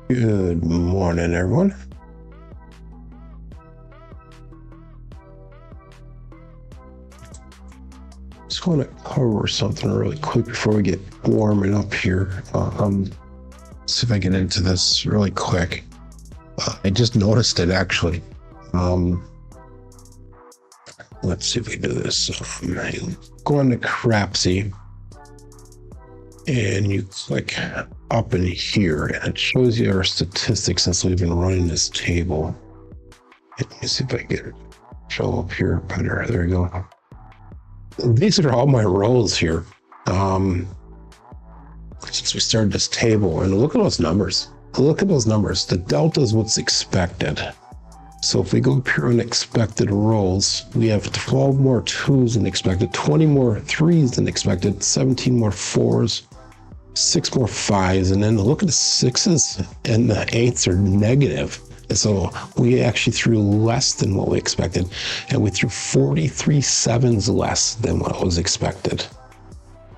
Good morning, everyone. Just want to cover something really quick before we get warming up here. See if I get into this really quick. I just noticed it actually. Let's see if we do this. Go on to Crapsee and you click up in here and it shows you our statistics since we've been running this table. Let me see if I can get it show up here better. There we go. These are all my rows here. Since we started this table, and look at those numbers. Look at those numbers. The delta is what's expected. So if we go up here on expected rolls, we have 12 more 2s than expected, 20 more 3s than expected, 17 more 4s, 6 more 5s, and then look at the 6s and the 8s are negative. And so we actually threw less than what we expected, and we threw 43 7s less than what was expected.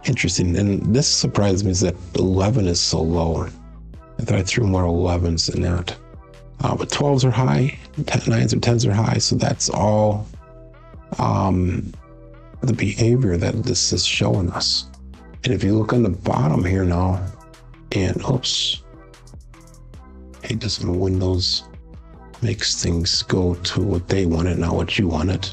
Interesting, and this surprised me is that 11 is so low. I thought I threw more 11s than that. But 12s are high, 9s and 10s are high, so that's all the behavior that this is showing us. And if you look on the bottom here now, and oops, hey, doesn't Windows makes things go to what they wanted, not what you wanted.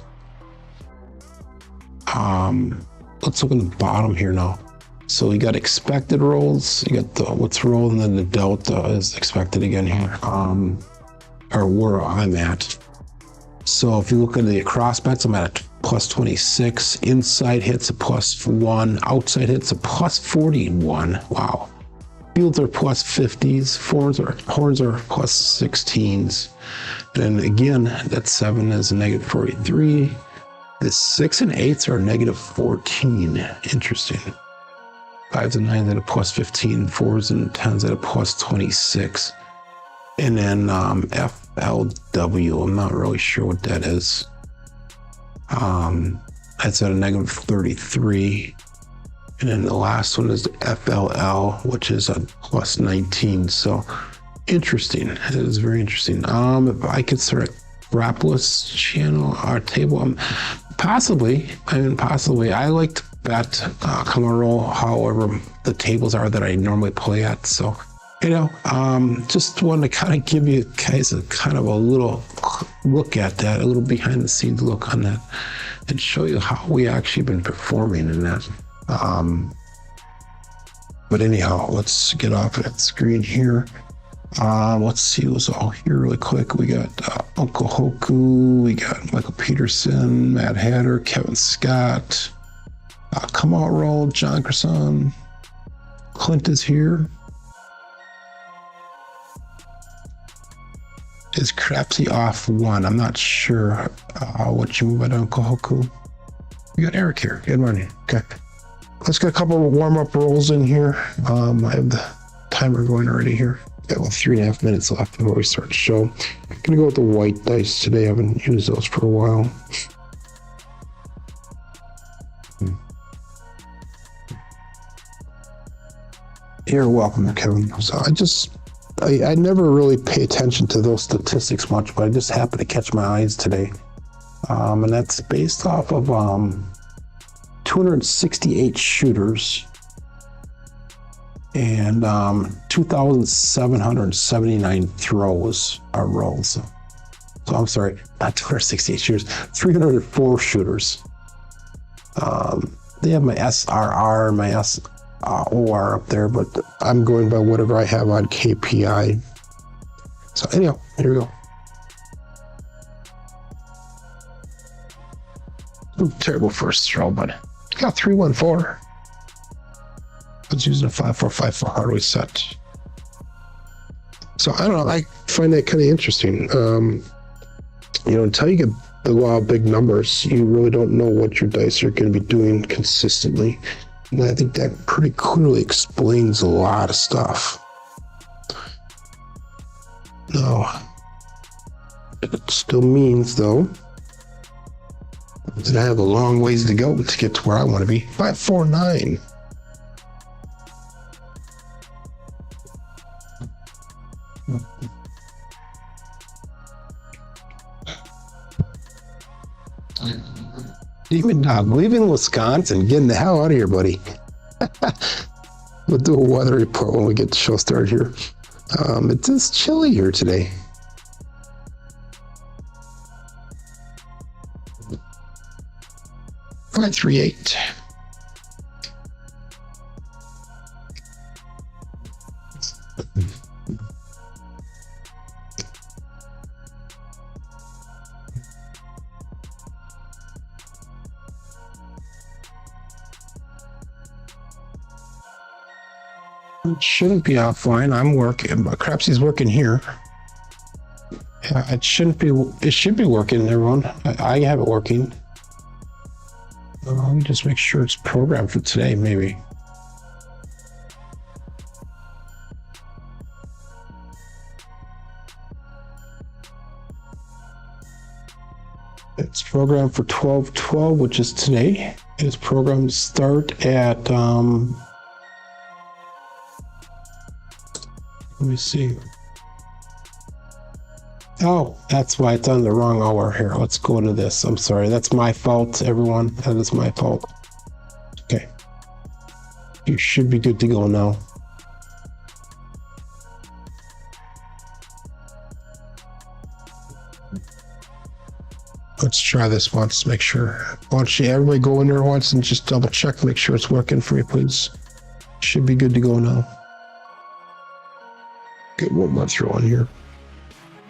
Let's look on the bottom here now. So you got expected rolls, you got the what's rolled, and then the delta is expected again here, or where I'm at. So if you look at the cross bets, I'm at a plus 26, inside hits a plus 1, outside hits a plus 41. Wow. Fields are plus 50s, horns are plus 16s. And then again, that 7 is a negative 43. The 6 and 8s are negative 14. Interesting. 5s and 9s at a plus 15, 4s and 10s at a plus 26. And then FLW, I'm not really sure what that is. That's at a negative 33. And then the last one is the FLL, which is a plus 19. So interesting. It is very interesting. If I could start a Rapless channel or table, possibly. I like to bet come and roll however the tables are that I normally play at. So, just wanted to kind of give you guys a kind of a little look at that, a little behind the scenes look on that, and show you how we actually been performing in that. But anyhow, let's get off that screen here. Let's see who's all here really quick. We got Uncle Hoku, we got Michael Peterson, Matt Hatter, Kevin Scott, Come Out Roll, John Cresson, Clint is here. Is Crapsee off 1? I'm not sure what you mean by Uncle Hoku. We got Eric here. Good morning. Okay. Let's get a couple of warm-up rolls in here. I have the timer going already here. Got about 3.5 minutes left before we start the show. I'm gonna go with the white dice today. I haven't used those for a while. You're welcome, Kevin. So I never really pay attention to those statistics much, but I just happened to catch my eyes today. And that's based off of 268 shooters and 2,779 throws or rolls. So I'm sorry, not 268 shooters, 304 shooters. They have my SRR, my SOR up there, but I'm going by whatever I have on KPI. So anyhow, here we go. Terrible first throw, but got 314. I was using a 5454 Hardway set. So I don't know, I find that kind of interesting. Until you get the law of big numbers, you really don't know what your dice are going to be doing consistently. And I think that pretty clearly explains a lot of stuff. No, it still means, though, that I have a long ways to go to get to where I want to be. 549. Demon Dog, leaving Wisconsin, getting the hell out of here, buddy. We'll do a weather report when we get the show started here. It is chilly here today. Five, 3, 8. It shouldn't be offline. I'm working, but Crapsee's working here. Yeah, it shouldn't be. It should be working, everyone. I have it working. Let me just make sure it's programmed for today, maybe. It's programmed for 12/12, which is today. It's programmed to start at let me see. Oh, that's why it's on the wrong hour here. Let's go into this. I'm sorry. That's my fault, everyone. That is my fault. Okay. You should be good to go now. Let's try this once, make sure. Why don't you everybody go in there once and just double check, make sure it's working for you, please. Should be good to go now. Get one more throw on here.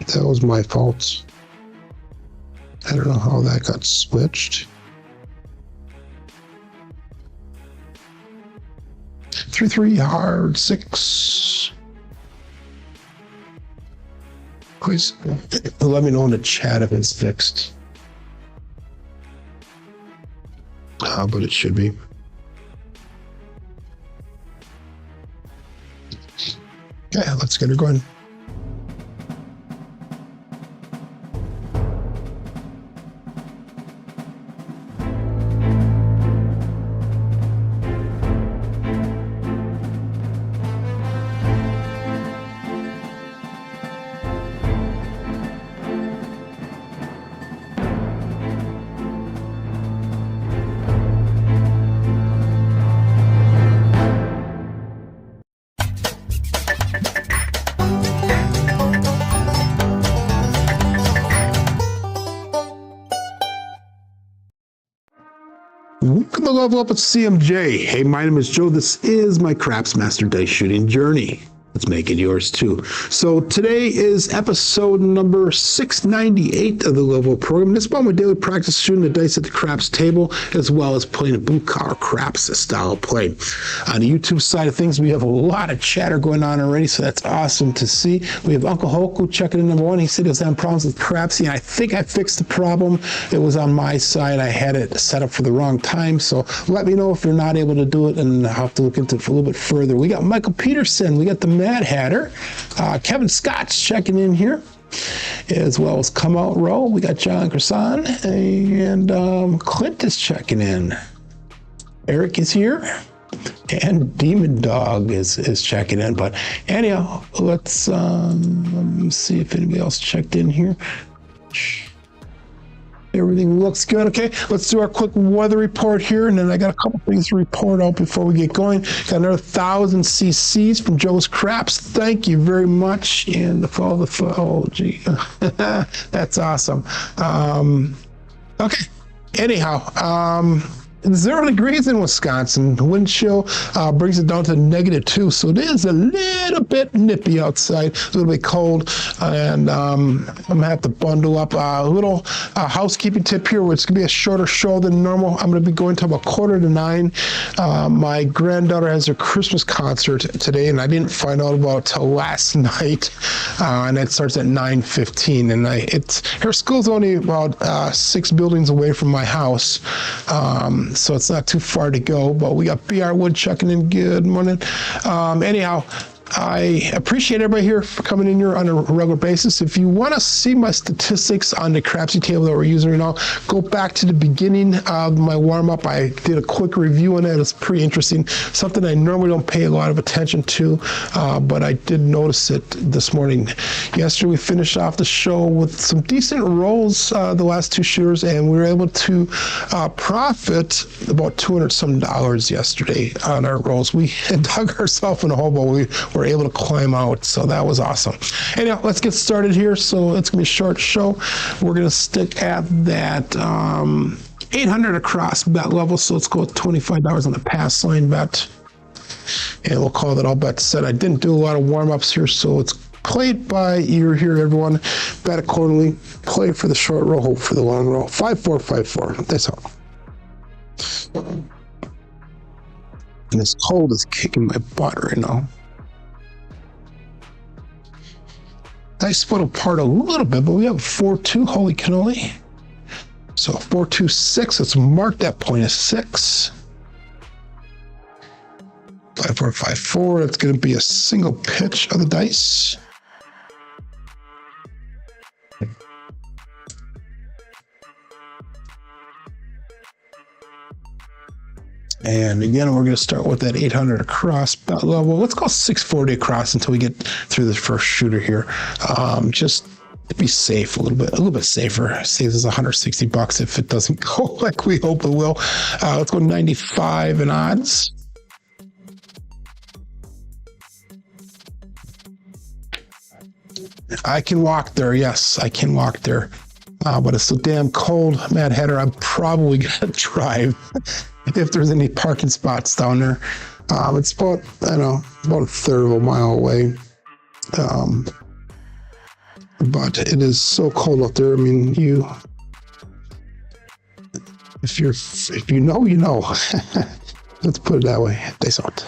That was my fault. I don't know how that got switched. 3-3 hard 6. Please let me know in the chat if it's fixed. But it should be. Okay, let's get her going. Welcome to Level Up with CMJ. Hey, my name is Joe. This is my Craps Master Dice Shooting Journey. Let's make it yours too. So today is episode number 698 of the Level program. This is about my daily practice shooting the dice at the craps table, as well as playing a blue collar craps style play. On the YouTube side of things, we have a lot of chatter going on already, so that's awesome to see. We have Uncle Hoku checking in number 1. He said he was having problems with Crapsee, and I think I fixed the problem. It was on my side. I had it set up for the wrong time, so let me know if you're not able to do it, and I'll have to look into it a little bit further. We got Michael Peterson. We got the Mad Hatter. Kevin Scott's checking in here, as well as Come Out Row. We got John Cresson, and Clint is checking in. Eric is here, and Demon Dog is checking in. But anyhow, let's let me see if anybody else checked in here. Everything looks good. Okay, let's do our quick weather report here, and then I got a couple things to report out before we get going. Got another 1,000 cc's from Joe's Craps. Thank you very much. And oh gee, that's awesome. Okay. Anyhow, 0 degrees in Wisconsin. The wind chill brings it down to -2, so it is a little bit nippy outside, a little bit cold, and I'm gonna have to bundle up. A little housekeeping tip here, where it's gonna be a shorter show than normal. I'm gonna be going to about 8:45. My granddaughter has her Christmas concert today, and I didn't find out about it till last night, and it starts at 9:15. And her school's only about 6 buildings away from my house. So it's not too far to go, but we got BR Wood checking in. Good morning. Anyhow, I appreciate everybody here for coming in here on a regular basis. If you want to see my statistics on the Crapsee table that we're using right now, go back to the beginning of my warm-up. I did a quick review on that. It's pretty interesting. Something I normally don't pay a lot of attention to, but I did notice it this morning. Yesterday, we finished off the show with some decent rolls the last two shooters, and we were able to profit about $200 some yesterday on our rolls. We had dug ourselves in a hole, but we were able to climb out, so that was awesome. Anyhow, let's get started here. So it's gonna be a short show. We're gonna stick at that 800 across bet level, so let's go with $25 on the pass line bet, and we'll call that all bets set. I didn't do a lot of warm-ups here, so it's play it by ear here, everyone. Bet accordingly. Play for the short roll, hope for the long roll. 5-4, 5-4. That's all. And this cold is kicking my butt right now. I split apart a little bit, but we have 4-2. Holy cannoli. So 4-2-6. Let's mark that point as 6. 5-4, 5-4. It's going to be a single pitch of the dice. And again, we're going to start with that 800 across bet level. Let's go 640 across until we get through the first shooter here. Just to be safe a little bit safer. Saves us $160 if it doesn't go like we hope it will. Let's go 95 in odds. I can walk there. Yes, I can walk there. But it's so damn cold, Mad Hatter. I'm probably going to drive if there's any parking spots down there. It's about, I don't know, about a third of a mile away. But it is so cold out there. I mean, if you know, you know. Let's put it that way. Dice out.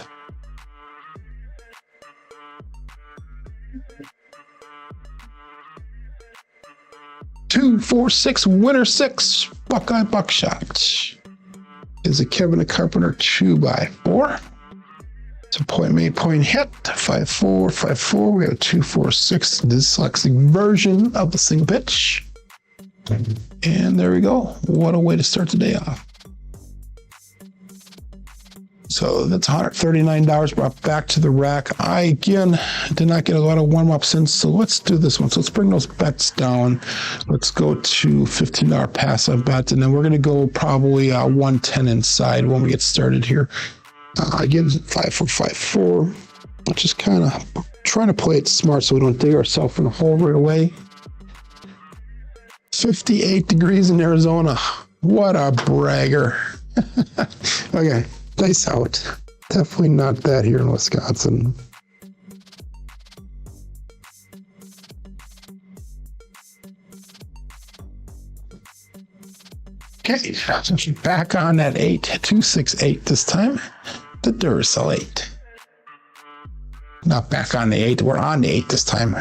Two, 4, 6, winner 6, Buckeye Buckshot. Is a Kevin the Carpenter 2x4. It's a point made, point hit. 5-4, 5-4. We have a 2-4-6 dyslexic version of the single pitch. And there we go. What a way to start the day off. So that's $139 brought back to the rack. I, again, did not get a lot of warm-ups in, so let's do this one. So let's bring those bets down. Let's go to $15 pass on bets, and then we're going to go probably 110 inside when we get started here. Again, 5-4, 5-4. Just kind of trying to play it smart so we don't dig ourselves in a hole right away. 58 degrees in Arizona. What a bragger. Okay. Dice out. Definitely not that here in Wisconsin. Okay, back on that 8, 2-6-8 this time. The Duracell 8. Not back on the 8, we're on the 8 this time.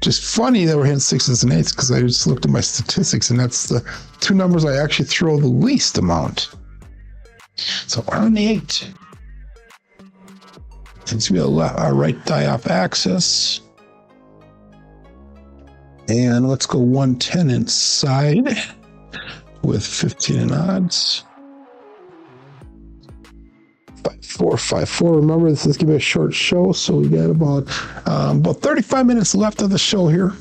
Just funny that we're hitting 6s and 8s because I just looked at my statistics and that's the two numbers I actually throw the least amount. So we're on the 8. It's going to be a right die off axis. And let's go 110 inside with 15 in odds. 5-4, 5-4. Remember, this is going to be a short show, so we got about 35 minutes left of the show here.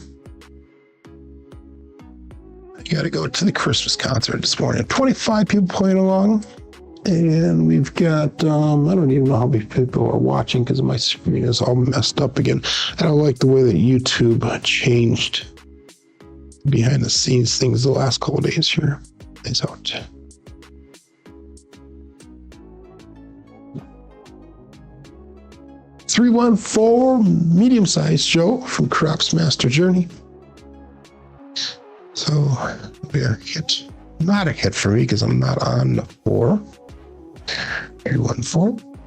You got to go to the Christmas concert this morning. 25 people playing along. And we've got, I don't even know how many people are watching because my screen is all messed up again. I don't like the way that YouTube changed behind the scenes things the last couple of days here. It's out. $314 medium-sized Joe from Crops Master Journey. So we are hit. Not a hit for me because I'm not on the 4. 314.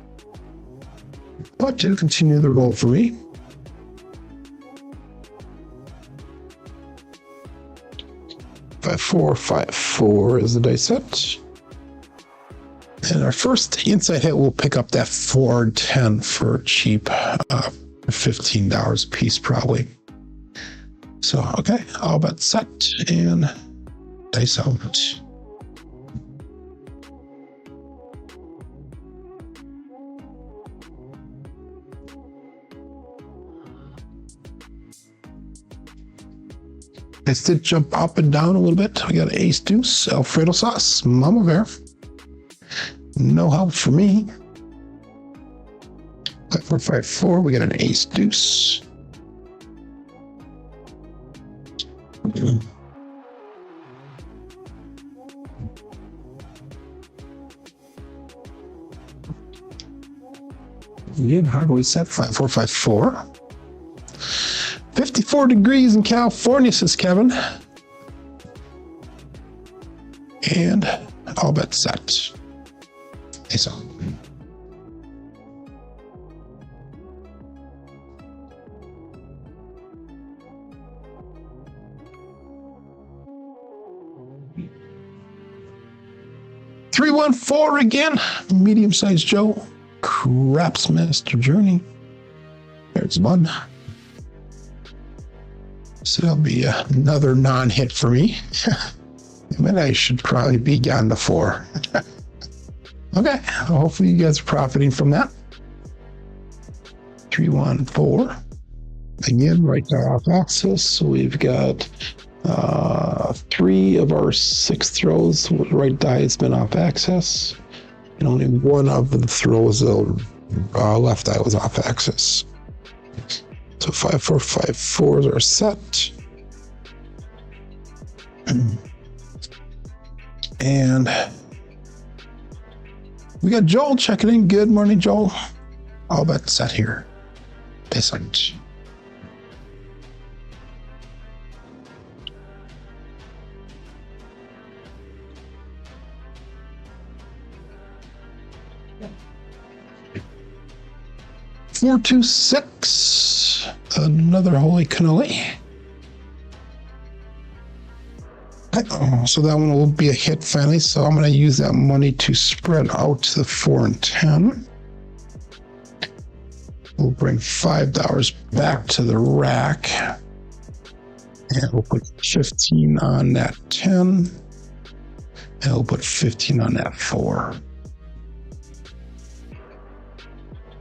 But it'll continue the roll for me. 5-4, 5-4 is the dice set. And our first inside hit will pick up that 4-10 for cheap $15 a piece probably. So, okay, all bet set and dice out. This did jump up and down a little bit. We got ace deuce, Alfredo sauce, Mama Bear. No help for me. 5-4-5-4. We got an ace deuce. Again, Hardway set 5-4-5-4. 54 degrees in California, says Kevin. And all bet set. Ace on. $3-1-4 again. Medium-sized Joe. Craps Master Journey. There's one. So that'll be another non-hit for me. And I should probably be on the 4. Okay, well, hopefully you guys are profiting from that. 3-1-4. Again, right there off axis. So we've got 3 of our 6 throws. Right die has been off axis. And only 1 of the throws, left eye was off axis. So 5-4-5-4 are set. And we got Joel checking in. Good morning, Joel. All bet set here. Decent. Four, 2, 6. Another holy cannoli. So that one will be a hit finally. So I'm going to use that money to spread out to the 4 and 10. We'll bring $5 back to the rack. And we'll put 15 on that 10. And we'll put 15 on that 4.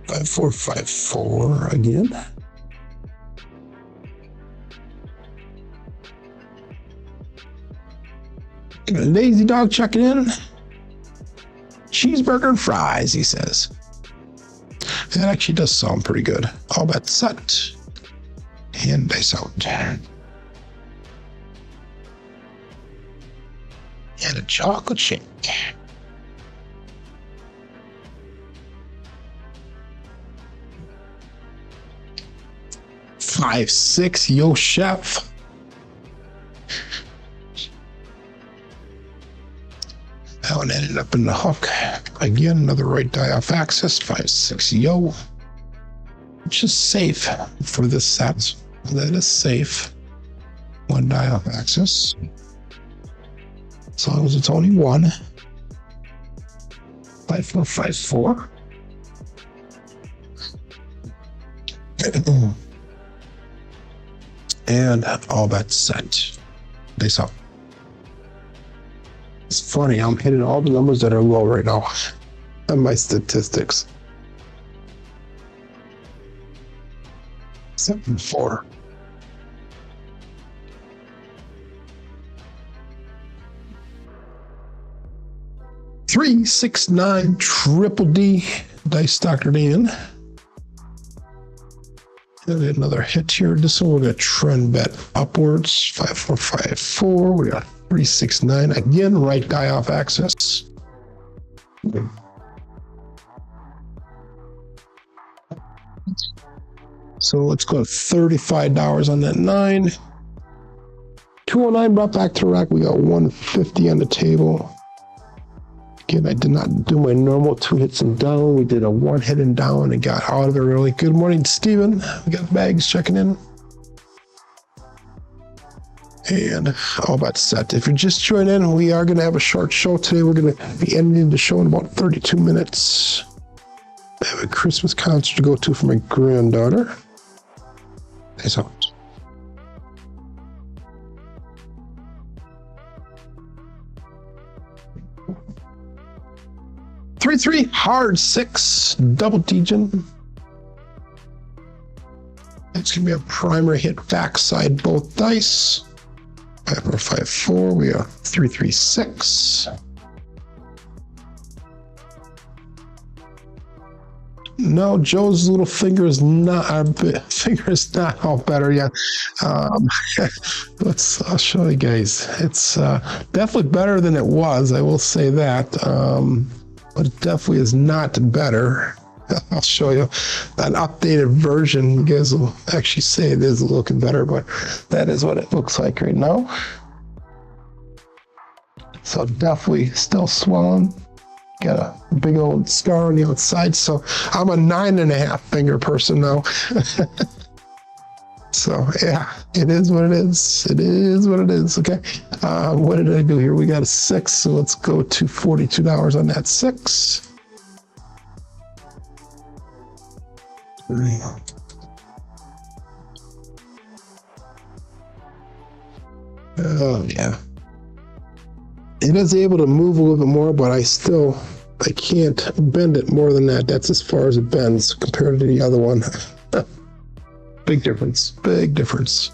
5-4-5-4 again. Lazy dog checking in. Cheeseburger and fries, he says. That actually does sound pretty good. All bet set. And dice out. And a chocolate shake. 5-6, yo chef. That one ended up in the hook. Again, another right die off axis. 5-6, yo. Which is safe for this set. That is safe. 1 die off axis. As long as it's only 1. 5-4-5-4. And all bets set. They saw. It's funny, I'm hitting all the numbers that are low right now on my statistics. 7-4. Three, 6, 9, triple D dice doctored in. Another hit here. This one we're going to trend bet upwards. 5-4-5-4. We got 3-6-9. Again, right die off axis. So let's go to $35 on that 9. 209 brought back to rack. We got 150 on the table. Again, I did not do my normal 2 hits and down. We did a 1 hit and down and got out of it early. Good morning, Steven. We got bags checking in. And all about set. If you're just joining in, we are going to have a short show today. We're going to be ending the show in about 32 minutes. I have a Christmas concert to go to for my granddaughter. Nice out. 3-3, hard 6, double Degen. It's gonna be a primary hit backside both dice. 5-4-5-4. We are 3-3-6. No, Joe's little finger is not. Our finger is not all better yet. I'll show you guys. It's definitely better than it was. I will say that, but it definitely is not better. I'll show you an updated version. You guys will actually say it is looking better, but that is what it looks like right now. So definitely still swollen. Got a big old scar on the outside. So I'm a 9.5 finger person now. So yeah, it is what it is. It is what it is. Okay. What did I do here? We got a 6. So let's go to $42 on that 6. Oh yeah, it is able to move a little bit more, but I can't bend it more than that. That's as far as it bends compared to the other one. Big difference. Big difference.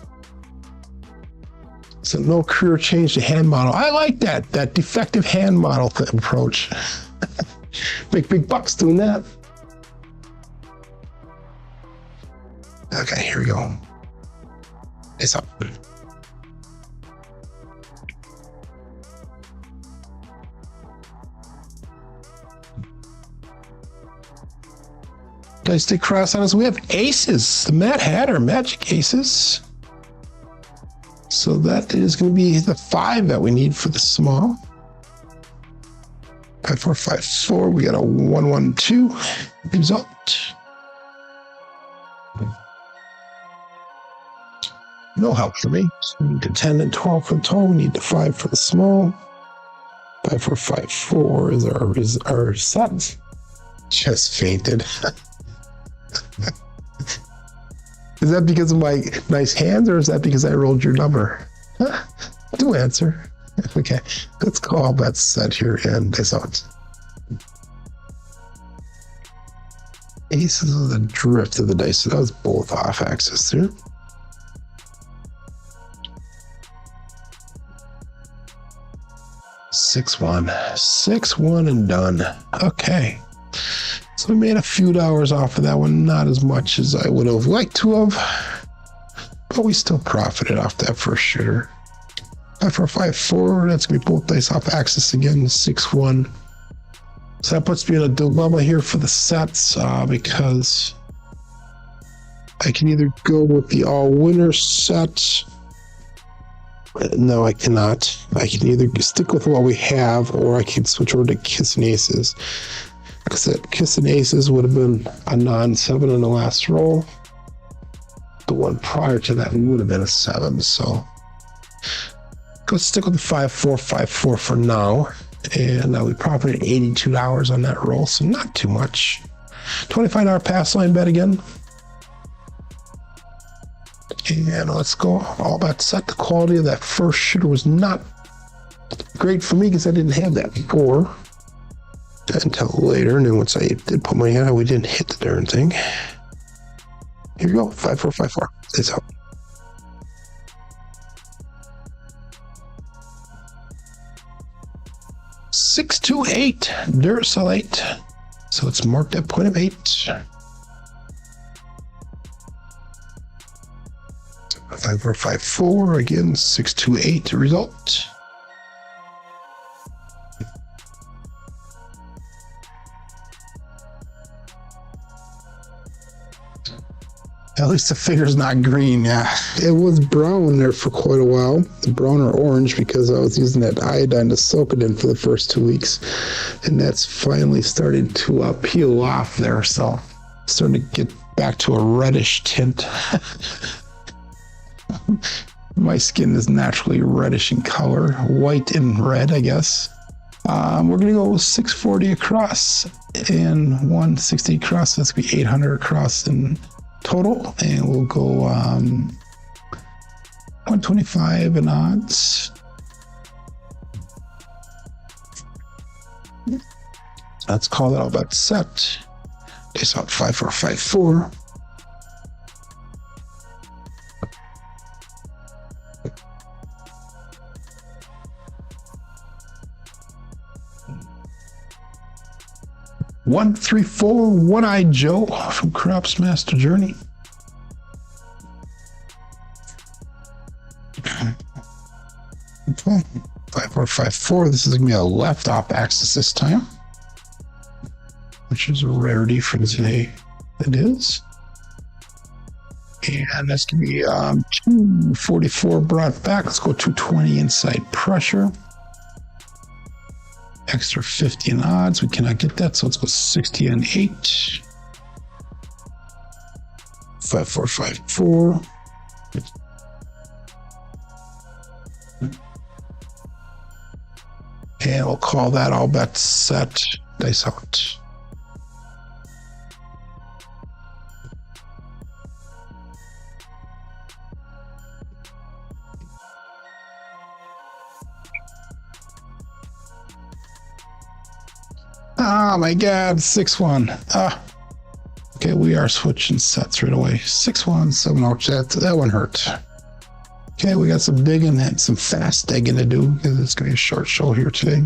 So no career change to hand model. I like that defective hand model approach. Big bucks doing that. Okay, here we go. It's up. Dice stay cross on us. We have aces. The Mad Hatter magic aces. So that is going to be the 5 that we need for the small. 5-4-5-4. We got a 1-1-2 result. No help for me. So we need the 10 and 12 for the tall. We need the 5 for the small. 5-4-5-4 is our set. Just fainted. Is that because of my nice hands, or is that because I rolled your number? Do answer. Okay, let's call that set here and this out. Aces is the drift of the dice, so that was both off axis there. Six one and done. Okay. So we made a few dollars off of that one, not as much as I would have liked to have, but we still profited off that first shooter. 5-4-5-4, that's gonna be both dice off axis again, 6-1. So that puts me in a dilemma here for the sets, because I can either go with the all-winner set. No, I cannot. I can either stick with what we have, or I can switch over to Kissing Aces. Because that Kissing Aces would have been a non-7 in the last roll. The one prior to that would have been a 7. So let's stick with the 5-4-5-4 for now. And we profited $82 on that roll, so not too much. $25 pass line bet again. And let's go all about set. The quality of that first shooter was not great for me because I didn't have that before until later. And then once I did put money on it, we didn't hit the darn thing. Here we go. 5-4-5-4. It's out. $6-8 Duracell 8. So it's marked at point of 8. 5-4-5-4 again. 6-8 result. At least the figure's not green. Yeah, it was brown there for quite a while. The brown or orange, because I was using that iodine to soak it in for the first 2 weeks, and that's finally started to peel off there. So starting to get back to a reddish tint. My skin is naturally reddish in color, white and red, I guess. We're gonna go 640 across and 160 across. That's gonna be 800 across and total, and we'll go 125 in odds. Let's call that all bet set. Dice out 5, 4, 5, 4. One, 3, 4, One-Eyed Joe from Crapsee Master Journey. Okay. 5, 4, 5, 4. This is gonna be a left off axis this time, which is a rarity for today. It is. And that's gonna be 244 brought back. Let's go 220 inside pressure. Extra 50 in odds. We cannot get that, so let's go 60 and 8. 5, 4, 5, 4. And we'll call that all bets set. Dice out. Oh my God, 6-1. Okay, we are switching sets right away. 6-1, 7. Ouch, that one hurt. Okay, we got some digging and some fast digging to do because it's going to be a short show here today.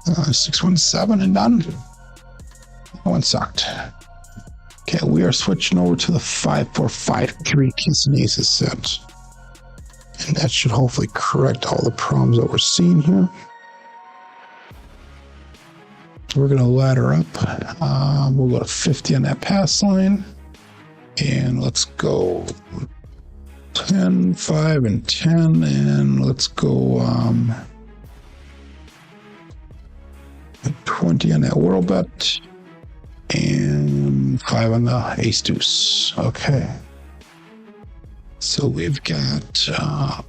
6, 1, 7 and done. That one sucked. Okay, we are switching over to the 5, 4, 5, 3 Kiss and Aces set. And that should hopefully correct all the problems that we're seeing here. We're going to ladder up. We'll go to 50 on that pass line. And let's go 10, 5, and 10. And let's go 20 on that world bet. And 5 on the ace deuce. Okay. So we've got 5,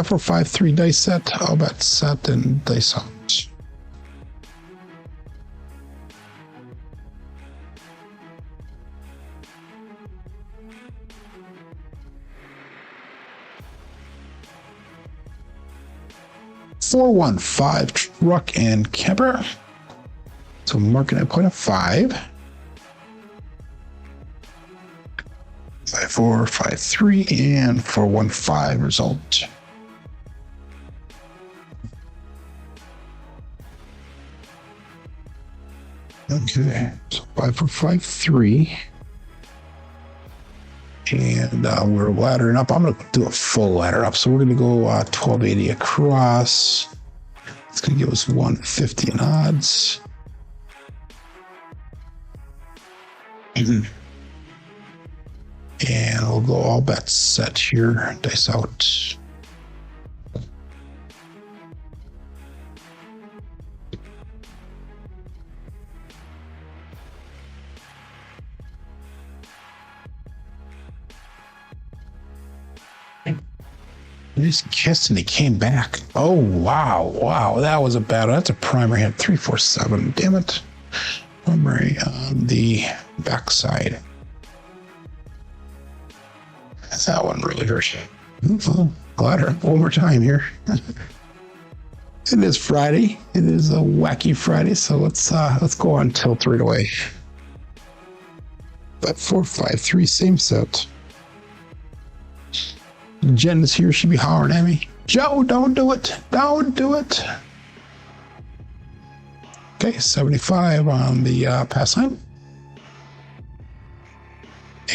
4, 5, 3 dice set. All bet set and dice out. Four, 1, 5 truck and camper. So marking at point of 5. 5, 4, 5, 3 and 4, 1, 5 result. Okay, so 5, 4, 5, 3. And we're laddering up. I'm going to do a full ladder up. So we're going to go 1280 across. It's going to give us 150 in odds. And we'll go all bets set here. Dice out. He just kissed and he came back. Oh, wow. That was a bad one. That's a primary hit. 3, 4, 7. Damn it. Primary on the backside. That one really hurt. Ladder one more time here. It is Friday. It is a wacky Friday. So let's go on tilt right away. But 4, 5, 3, same set. Jen is here. She'll be hollering at me. Joe, don't do it. Don't do it. Okay, 75 on the pass line.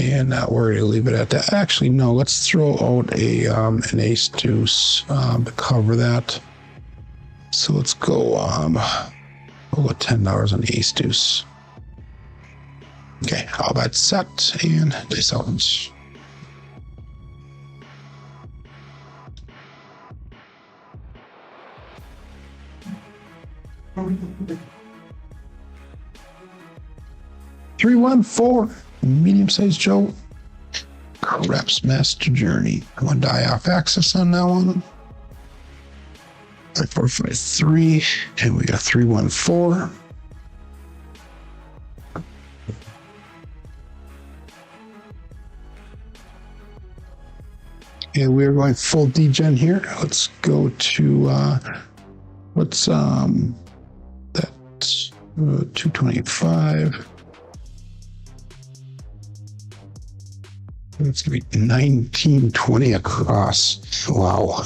And we're going to leave it at that. Actually, no, let's throw out an ace deuce to cover that. So let's go, we'll go $10 on the ace deuce. Okay, all that set and dice out. 314, medium-sized Joe. Crapsee Master Journey. I'm gonna die off axis on that one. 5, 4, 5, 3, and we got 314. And we're going full degen here. Let's go to what's that's 225. It's gonna be 1920 across. Wow.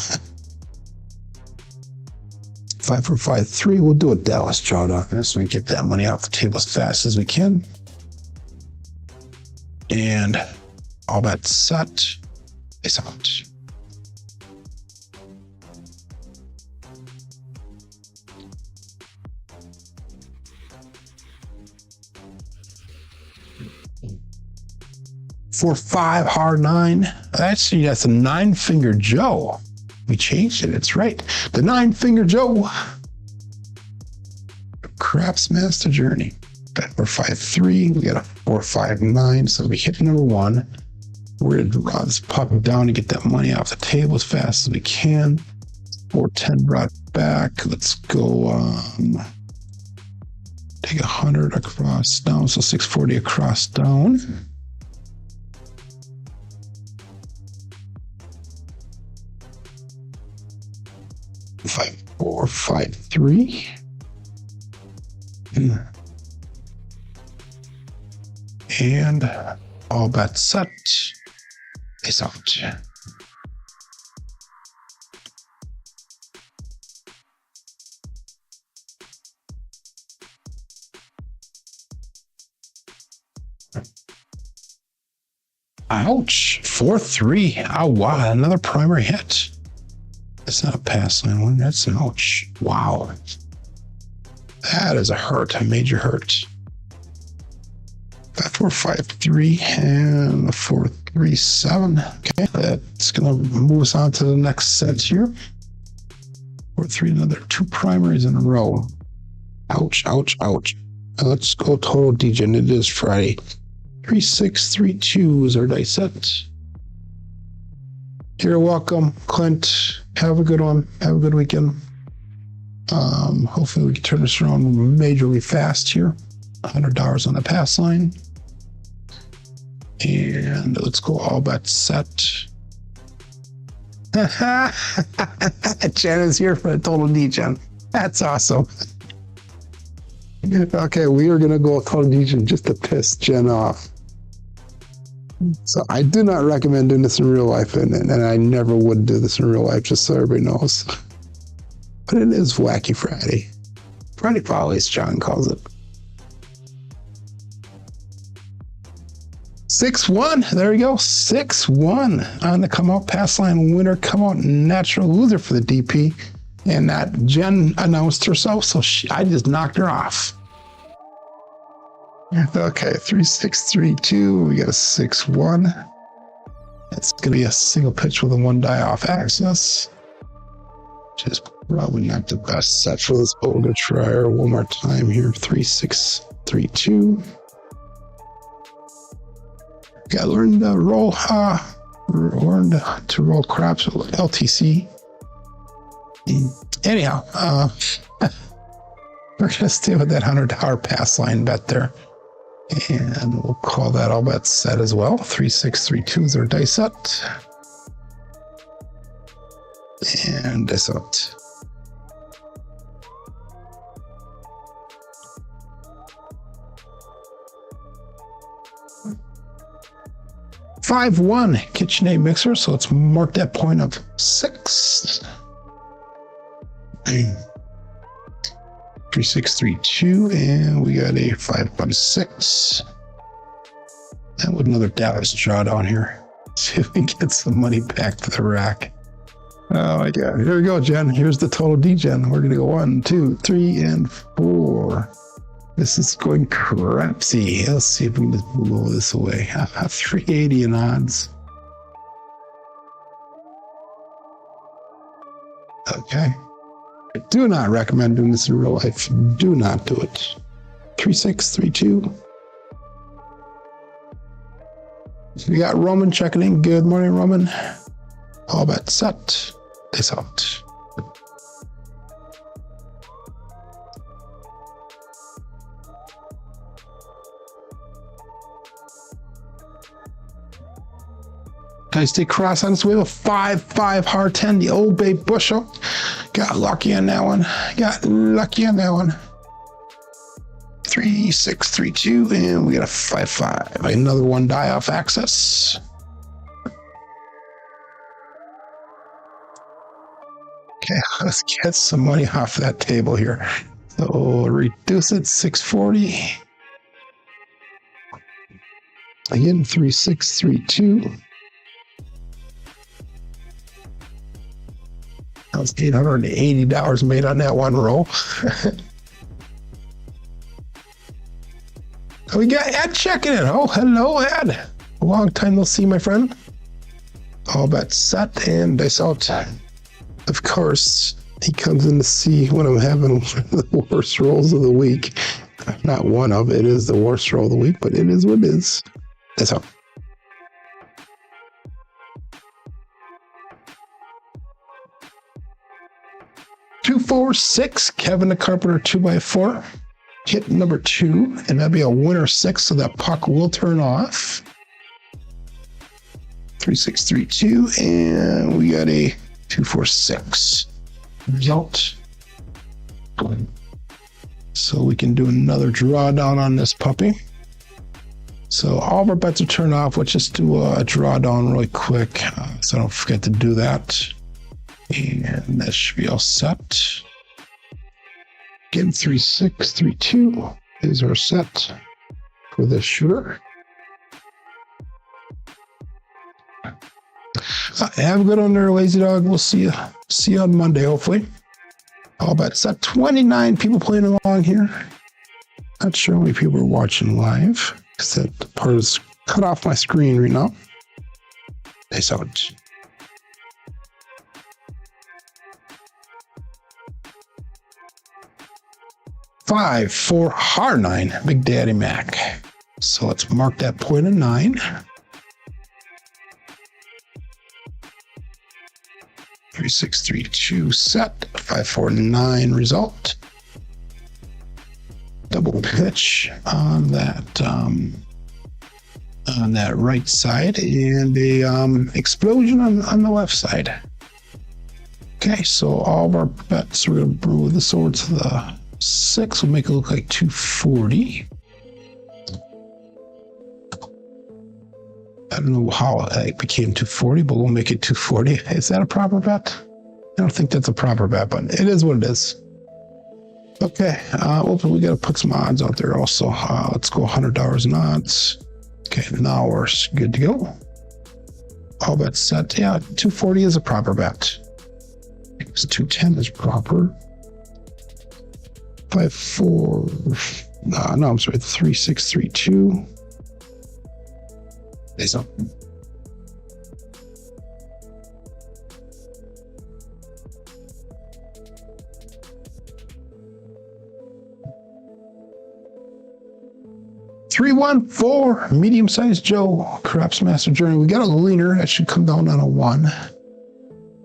5 for 5 3. We'll do a Dallas drawdown so we can get that money off the table as fast as we can. And all that set is out. For 5 hard 9. Actually, that's a 9-finger Joe. We changed it. It's right. The 9-finger Joe. Craps Master Journey. Bet for 5 3. We got a 4 5 9. So we hit number 1. We're gonna draw this puppy down to get that money off the table as fast as we can. 410 brought back. Let's go. Take 100 across down. So 640 across down. 5 4 5 3. And all bets set is out. Ouch. 4-3. Oh wow, another primary hit. That's not a pass line one. That's an ouch. Wow. That is a hurt, a major hurt. 5 4 5 3 and a 4 3 7. Okay, that's gonna move us on to the next set here. 4 3, another 2 primaries in a row. Ouch, ouch, ouch. Let's go total degen. It is Friday. 3 6 3 2 is our dice set. You're welcome, Clint. Have a good one. Have a good weekend. Hopefully we can turn this around majorly fast here. $100 on the pass line. And let's go all bets set. Jen is here for the total degen. That's awesome. Okay, we are going to go total degen just to piss Jen off. So I do not recommend doing this in real life, and I never would do this in real life, just so everybody knows. But it is Wacky Friday. Friday Parlay, as John calls it. 6-1. There we go. 6-1 on the come out pass line winner, come out natural loser for the DP. And that Jen announced herself, so I just knocked her off. Okay, 3 6 3 2. We got a 6-1. It's going to be a single pitch with a 1 die off access, which is probably not the best set for this, but we're going to try her one more time here. 3 6 3 2. Got to learn to roll. Learn to roll craps with LTC. Anyhow, we're going to stay with that $100 pass line bet there. And we'll call that all bets set as well. 3 6 3 2 is our dice set. And dice out. $5-1 KitchenAid mixer, so let's mark that point of 6. 3 6 3 2, and we got a 5-6. And with another Dallas drawdown here. See if we can get some money back to the rack. Oh my God! Here we go, Jen. Here's the total degen. We're gonna go 1, 2, 3, and 4. This is going Crapsee. Let's see if we can just blow this away. 380 in odds. Okay. I do not recommend doing this in real life. Do not do it. 3 6 3 2. We got Roman checking in. Good morning, Roman. All bets set. It's out. Tie-State cross on its way with 5-5 hard 10. The Old Bay Bushel. Got lucky on that one. 3-6-3-2, and we got a 5-5. Another one die off access. Okay, let's get some money off that table here. So reduce it, 640. Again, 3-6-3-2. That was $880 made on that one roll. We got Ed checking in. Oh, hello, Ed. A long time no see, my friend. All bets set and dice out. Of course, he comes in to see when I'm having the worst rolls of the week. Not one of it is the worst roll of the week, but it is what it is. That's how. Two, 4, 6. Kevin the Carpenter 2x4. Hit number 2, and that'd be a winner 6, so that puck will turn off. 3-6-3-2, and we got a 2-4-6 result. So we can do another drawdown on this puppy. So all of our bets are turned off. Let's just do a drawdown really quick, so I don't forget to do that. And that should be all set. Again, 3-6-3-2 is our set for this shooter. Have a good one there, Lazy Dog. We'll see you on Monday, hopefully. All bets set. 29 people playing along here. Not sure how many people are watching live, because that part is cut off my screen right now. Nice out. Five for har 9, Big Daddy Mac. So let's mark that point of 9. 3-6-3-2 set. 5-4-9 result. Double pitch on that right side, and a explosion on the left side. Okay, so all of our bets, we're gonna move this over to the 6. We'll make it look like 240. I don't know how it became 240, but we'll make it 240. Is that a proper bet? I don't think that's a proper bet, but it is what it is. Okay, we got to put some odds out there also. Let's go $100 in odds. Okay, now we're good to go. All bets set. Yeah, 240 is a proper bet. 210 is proper. 5-4. No, I'm sorry. 3-6-3-2. There's up. $3-1-4, medium-sized Joe, Craps Master Journey. We got a leaner that should come down on a 1.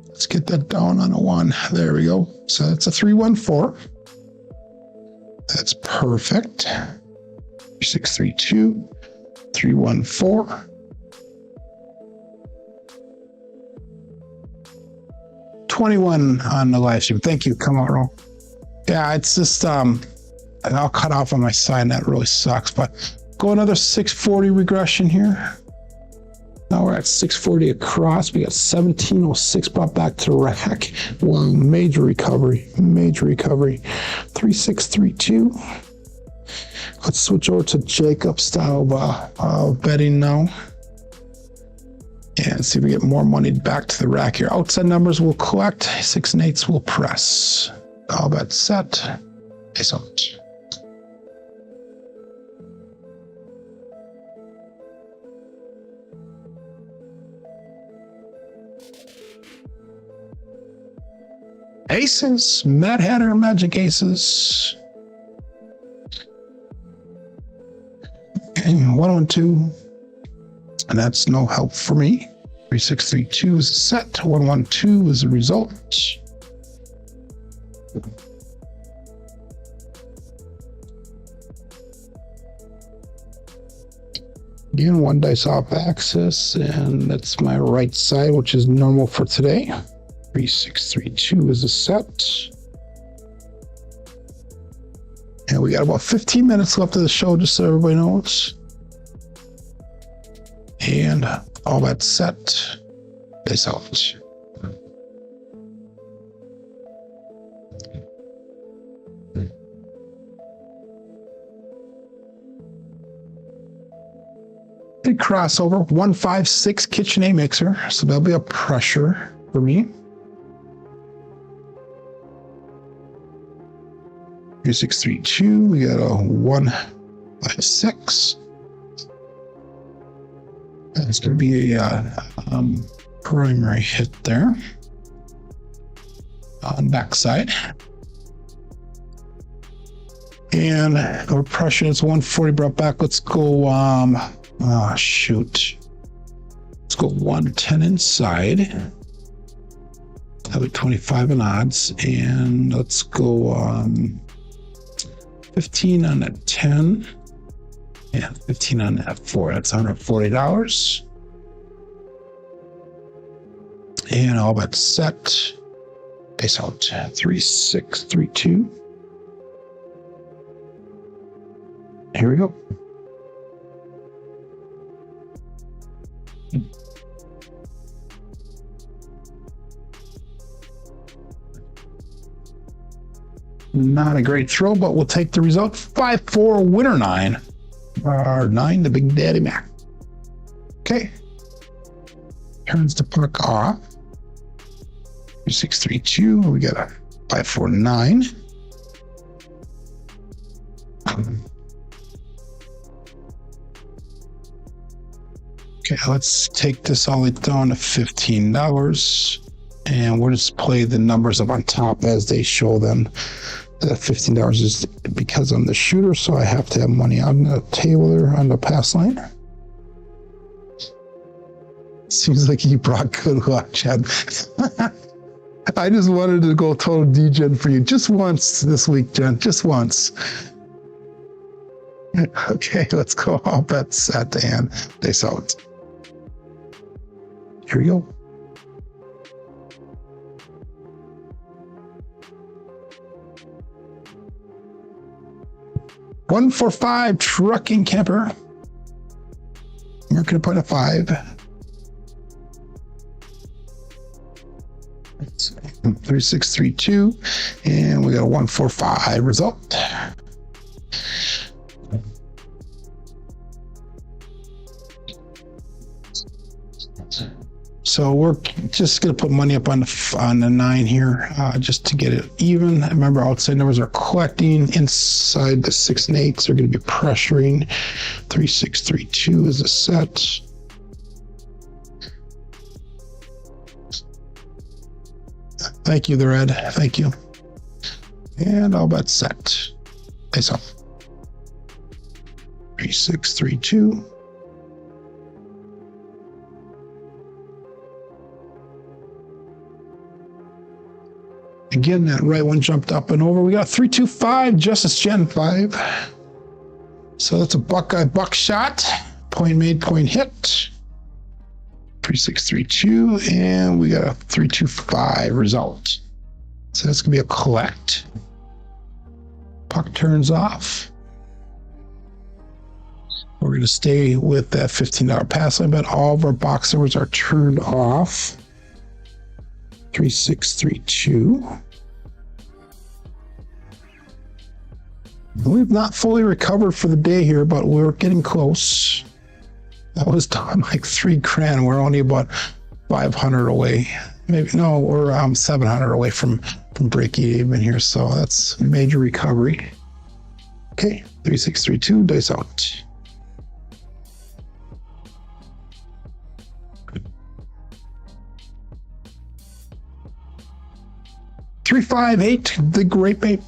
Let's get that down on a 1. There we go. So that's a 3-1-4. That's perfect. 6-3-2, 3-1-4. 21 on the live stream. Thank you. Come on, roll. Yeah, it's just I'll cut off on my side. That really sucks. But go another 640 regression here. Now we're at 640 across. We got 1706 brought back to the rack. Wow, major recovery. Major recovery. 3632. Let's switch over to Jacob style betting now. And see if we get more money back to the rack here. Outside numbers will collect. 6 and 8s will press. All bets set. Peace out. Aces, Mad Hatter, Magic Aces. And 1-1-2. And that's no help for me. 3-6-3-2 is a set. 1-1-2 is a result. Again, one dice off axis, and that's my right side, which is normal for today. 3632 is a set. And we got about 15 minutes left of the show, just so everybody knows. And all that set. Dice out. Big crossover, 156 KitchenAid mixer, so that'll be a pressure for me. 3632, we got a 156. That's going to be a primary hit there on backside. And our pressure is 140 brought back. Let's go, shoot. Let's go 110 inside. That'll be 25 in odds. And let's go 15 on that 10. And 15 on that 4. That's $140. And all that set. Base out 3632. Here we go. Not a great throw, but we'll take the result. 5-4 winner 9. Our 9, the Big Daddy Mac. Okay. Turns the puck off. 3632. We got a 5-4-9. Okay, let's take this all the way down to $15. And we'll just play the numbers up on top as they show them. The $15 is because I'm the shooter, so I have to have money on the table there on the pass line. Seems like you brought good luck, Chad. I just wanted to go total degen for you just once this week, Jen. Just once. Okay, let's go. All bets set and dice out. Here we go. One for 5 trucking camper. Marking a point of 5. 3632, and we got a 145 result. So we're just going to put money up on the 9 here, just to get it even. Remember, outside numbers are collecting. Inside the 6 and 8s are going to be pressuring. 3632 is a set. Thank you, the red. Thank you. And all bets set. Face off. 3632. Again, that right one jumped up and over. We got 325, Justice Gen 5. So that's a Buckeye buckshot. Point made, point hit. 3632, and we got a 325 result. So that's gonna be a collect. Puck turns off. We're gonna stay with that $15 pass line, but all of our box numbers are turned off. 3632. We've not fully recovered for the day here, but we're getting close. That was done like $3,000. We're only about 500 away. Maybe no, we're 700 away from break even here. So that's major recovery. Okay, 3632, dice out. $358, the Great Ape.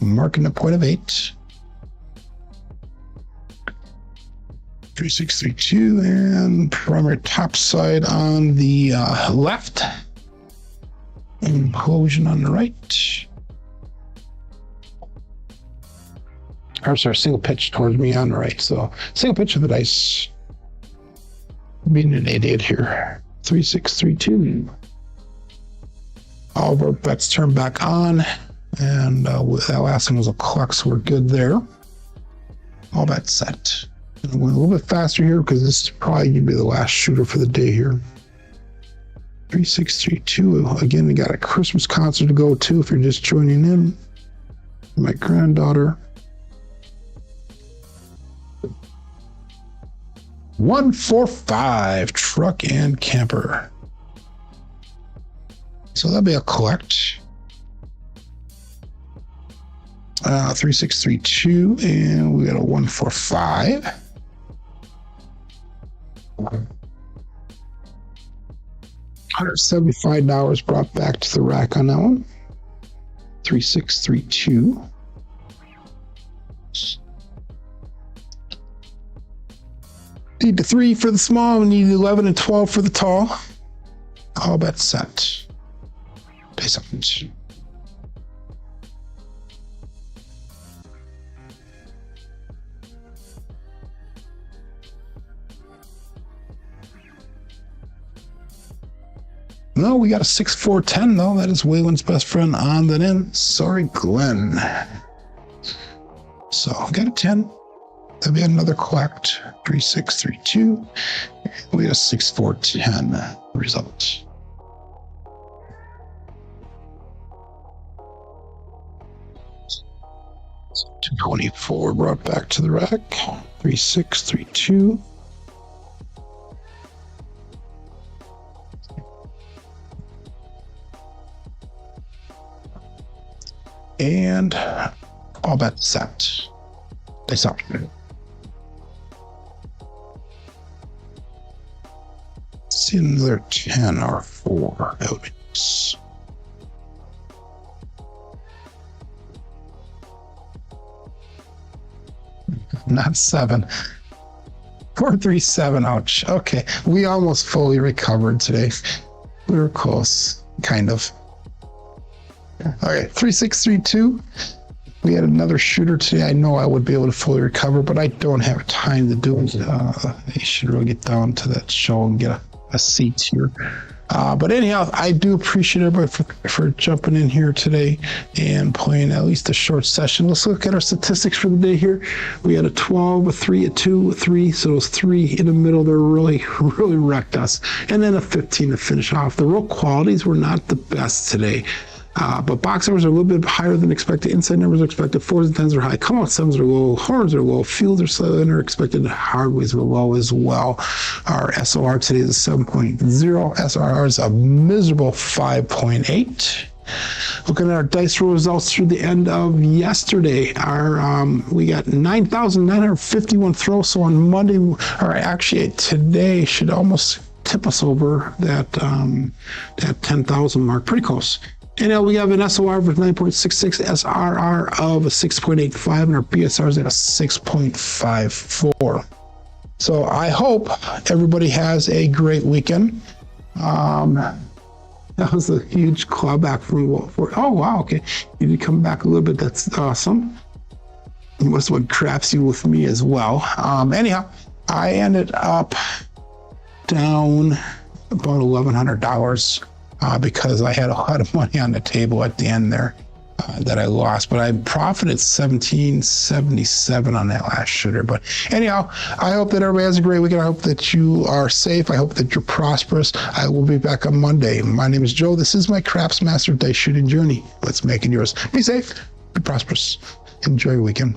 Marking a point of 8. 3632, and primary top side on the left. Implosion on the right. or sorry, single pitch towards me on the right. So single pitch of the dice. Being an idiot here. 3, 6, 3, 2. All of our bets turn back on. And that last one was a cluck, so we're good there. All bets set. And I'm going a little bit faster here because this is probably going to be the last shooter for the day here. 3, 6, 3, 2. Again, we got a Christmas concert to go to if you're just joining in. My granddaughter. 1, 4, 5. Truck and camper. So that'll be a collect. 3, 6, 3, 2. And we got a 1, 4, 5. $175 brought back to the rack on that one. 3, 6, 3, 2. Need the 3 for the small. We need 11 and 12 for the tall. All bets set. Pay something. No, we got a 6, 4, 10 though. That is Waylon's best friend on that end. Sorry, Glenn. So we got a 10. That'll be another collect. 3, 6, 3, 2. We got a 6, 4, 10 result. $224 brought back to the rack. 3, 6, 3, 2. And all bets set. They stop. See another 10 or 4. That would be nice. Not 7. 4, 3, 7. Ouch. Okay. We almost fully recovered today. We were close. Kind of. Okay. 3, 6, 3, 2. We had another shooter today. I know I would be able to fully recover, but I don't have time to do it. I should really get down to that show and get a seat here. But anyhow, I do appreciate everybody for jumping in here today and playing at least a short session. Let's look at our statistics for the day here. We had a 12, a 3, a 2, a 3. So those 3 in the middle, they're really wrecked us. And then a 15 to finish off. The real qualities were not the best today. But box numbers are a little bit higher than expected. Inside numbers are expected. 4s and 10s are high. Come out 7s are low. Horns are low. Fields are slightly under expected. Hardways were low as well. Our SOR today is a 7.0. SRR is a miserable 5.8. Looking at our dice roll results through the end of yesterday, we got 9,951 throws. So on Monday, or actually today, should almost tip us over that 10,000 mark. Pretty close. And we have an SOR of 9.66, SRR of a 6.85, and our BSR is at a 6.54. So I hope everybody has a great weekend. That was a huge clawback from Wolford. Oh, wow, okay. You did come back a little bit. That's awesome. You must have went Crapsee with me as well. Anyhow, I ended up down about $1,100. Because I had a lot of money on the table at the end there that I lost, but I profited $1,777 on that last shooter. But anyhow, I hope that everybody has a great weekend. I hope that you are safe. I hope that you're prosperous. I will be back on Monday. My name is Joe. This is my Craps Master Dice Shooting Journey. Let's make it yours. Be safe, be prosperous, enjoy your weekend.